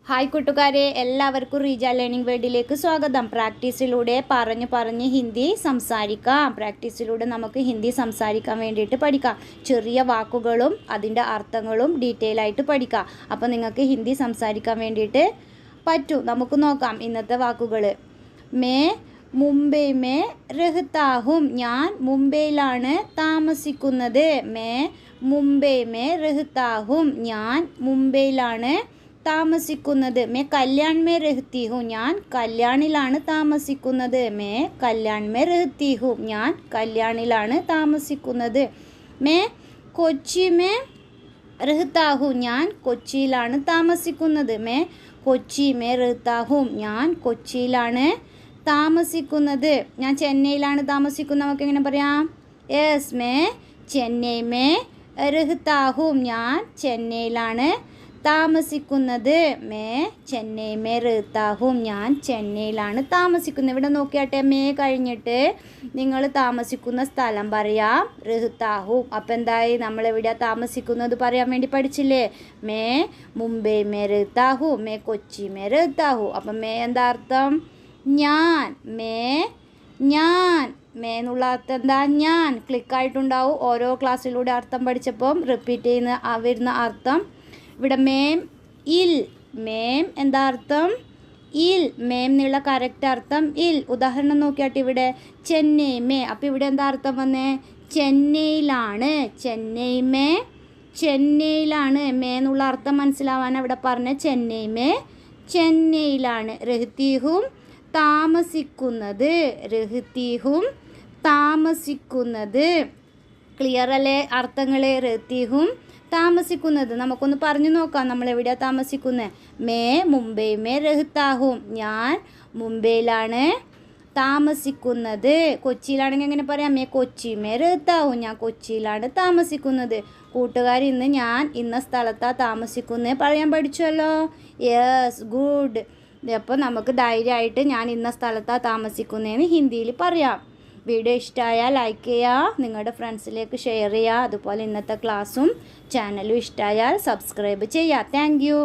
Hi കൂട്ടുകാരെ, എല്ലാവർക്കും Reeja learning വേർഡിലേക്ക് സ്വാഗതം. പ്രാക്ടീസിലൂടെ പറഞ്ഞ് ഹിന്ദി സംസാരിക്കാം. പ്രാക്ടീസിലൂടെ നമുക്ക് ഹിന്ദി സംസാരിക്കാൻ വേണ്ടിയിട്ട് പഠിക്കാം. ചെറിയ വാക്കുകളും അതിൻ്റെ അർത്ഥങ്ങളും ഡീറ്റെയിൽ ആയിട്ട് പഠിക്കാം. അപ്പോൾ നിങ്ങൾക്ക് ഹിന്ദി സംസാരിക്കാൻ വേണ്ടിയിട്ട് പറ്റും. നമുക്ക് നോക്കാം ഇന്നത്തെ വാക്കുകൾ. മേ മുംബൈ മേ രഹ്താ ഹും, ഞാൻ മുംബൈയിലാണ് താമസിക്കുന്നത്. മേ മുംബൈ മേ രഹ്താ ഹും, ഞാൻ മുംബൈയിലാണ് താമസിക്കുന്നത്. മേ കല്യാൺ മേ രഹ്തി ഹും, ഞാൻ കല്യാണിലാണ് താമസിക്കുന്നത്. മേ കല്യാൺ മേ രഹ്തി ഹും, ഞാൻ കല്യാണിലാണ് താമസിക്കുന്നത്. മേ കൊച്ചി മേ രഹ്താ ഹും, ഞാൻ കൊച്ചിയിലാണ് താമസിക്കുന്നത്. മേ കൊച്ചി മേ രഹ്താ ഹും, ഞാൻ കൊച്ചിയിലാണ് താമസിക്കുന്നത്. ഞാൻ ചെന്നൈയിലാണ് താമസിക്കുന്നത്. നമുക്ക് എങ്ങനെ പറയാം? യെസ്, മേ ചെന്നൈ മേ രഹ്താ ഹും, ഞാൻ ചെന്നൈയിലാണ് താമസിക്കുന്നത്. മേ ചെന്നൈ മേ രഹ്താ ഹും, ഞാൻ ചെന്നൈയിലാണ് താമസിക്കുന്നത്. ഇവിടെ നോക്കിയാട്ടെ, മേ കഴിഞ്ഞിട്ട് നിങ്ങൾ താമസിക്കുന്ന സ്ഥലം പറയാം, രഹ്താ ഹും. അപ്പം എന്തായി? നമ്മളെവിടെ താമസിക്കുന്നത് പറയാൻ വേണ്ടി പഠിച്ചില്ലേ? മേ മുംബൈ മേ രഹ്താ ഹും, മേ കൊച്ചി മേ രഹ്താ ഹും. അപ്പം മേ എന്താ അർത്ഥം? ഞാൻ. മേ ഞാൻ. മേ എന്നുള്ള അർത്ഥം എന്താ? ഞാൻ. ക്ലിക്കായിട്ടുണ്ടാവും. ഓരോ ക്ലാസ്സിലൂടെ അർത്ഥം പഠിച്ചപ്പം റിപ്പീറ്റ് ചെയ്യുന്ന വരുന്ന അർത്ഥം. ഇവിടെ മേം ഇൽ. മേം എന്താ അർത്ഥം? ഇൽ. മേം എന്നുള്ള കറക്റ്റ് അർത്ഥം ഇൽ. ഉദാഹരണം നോക്കിയാട്ട് ഇവിടെ ചെന്നൈ മേ. അപ്പോൾ ഇവിടെ എന്താ അർത്ഥം വന്നേ? ചെന്നൈയിലാണ്. ചെന്നൈ മേ ചെന്നൈയിലാണ്. മേ എന്നുള്ള അർത്ഥം മനസ്സിലാവാൻ അവിടെ പറഞ്ഞ ചെന്നൈ മേ ചെന്നൈയിലാണ്. രഹ്തി ഹും താമസിക്കുന്നത്. രഹ്തി ഹും താമസിക്കുന്നത്. ക്ലിയർ അല്ലേ അർത്ഥങ്ങൾ? രഹ്തി ഹും താമസിക്കുന്നത്. നമുക്കൊന്ന് പറഞ്ഞു നോക്കാം. നമ്മളെവിടെയാണ് താമസിക്കുന്നത്? മേ മുംബൈ മേ രഹ്താ ഹും, ഞാൻ മുംബൈയിലാണ് താമസിക്കുന്നത്. കൊച്ചിയിലാണെങ്കിൽ എങ്ങനെ പറയാം? മേ കൊച്ചി മേ രഹ്താ ഹും, ഞാൻ കൊച്ചിയിലാണ് താമസിക്കുന്നത്. കൂട്ടുകാർ, ഇന്ന് ഞാൻ ഇന്ന സ്ഥലത്താണ് താമസിക്കുന്നത് പറയാൻ പഠിച്ചല്ലോ. Yes, good. അപ്പോൾ നമുക്ക് ധൈര്യമായിട്ട് ഞാൻ ഇന്ന സ്ഥലത്താണ് താമസിക്കുന്നതെന്ന് ഹിന്ദിയിൽ പറയാം. വീഡിയോ ഇഷ്ടമായാൽ ലൈക്ക് ചെയ്യുക, നിങ്ങളുടെ ഫ്രണ്ട്സിലേക്ക് ഷെയർ ചെയ്യുക. അതുപോലെ ഇന്നത്തെ ക്ലാസ്സും ചാനലും ഇഷ്ടമായാൽ സബ്സ്ക്രൈബ് ചെയ്യുക. Thank you.